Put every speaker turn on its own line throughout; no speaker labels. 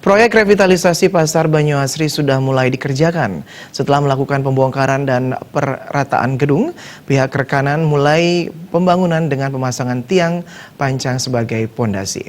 Proyek revitalisasi Pasar Banyuasri sudah mulai dikerjakan. Setelah melakukan pembongkaran dan perataan gedung, pihak rekanan mulai pembangunan dengan pemasangan tiang pancang sebagai pondasi.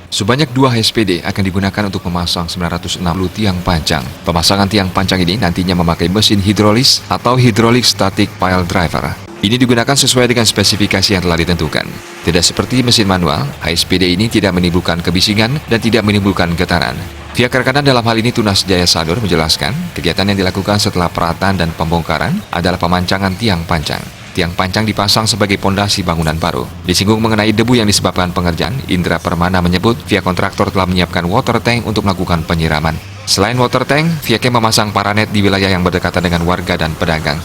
Sebanyak 2 HSPD akan digunakan untuk memasang 960 tiang pancang. Pemasangan tiang pancang ini nantinya memakai mesin hidrolis atau hydraulic static pile driver. Ini digunakan sesuai dengan spesifikasi yang telah ditentukan. Tidak seperti mesin manual, HSPD ini tidak menimbulkan kebisingan dan tidak menimbulkan getaran. Pihak rekanan dalam hal ini Tunas Jaya Sadur menjelaskan, kegiatan yang dilakukan setelah perataan dan pembongkaran adalah pemancangan tiang pancang. Tiang pancang dipasang sebagai pondasi bangunan baru. Disinggung mengenai debu yang disebabkan pengerjaan, Indra Permana menyebut pihak kontraktor telah menyiapkan water tank untuk melakukan penyiraman. Selain water tank, pihaknya memasang paranet di wilayah yang berdekatan dengan warga dan pedagang.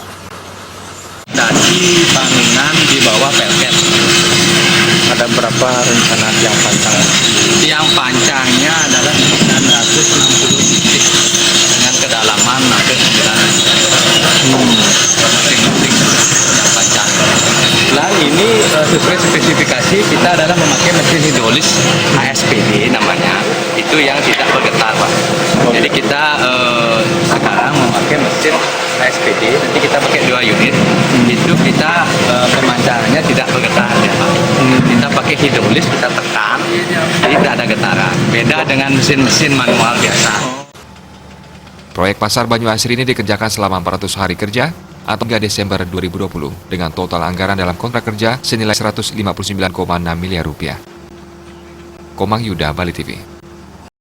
Dari bangunan di bawah pelket. Ada berapa rencana tiang pancang? Tiang pancangnya adalah 960 titik dengan kedalaman hampir 9 masing-masing tiang pancang. Nah ini sesuai spesifikasi kita adalah memakai mesin hidrolis HSPD namanya, itu yang tidak bergetar, Pak. Jadi kita sekarang memakai mesin HSPD, nanti kita pakai 2 unit, itu kita pemancangannya tidak bergetar ya Pak. Kita pakai hidrolis, kita tekan, jadi tidak ada getaran. Beda dengan mesin-mesin manual biasa.
Proyek Pasar Banyuasri ini dikerjakan selama 400 hari kerja atau hingga Desember 2020 dengan total anggaran dalam kontrak kerja senilai Rp159,6 miliar. Komang Yuda, Bali TV.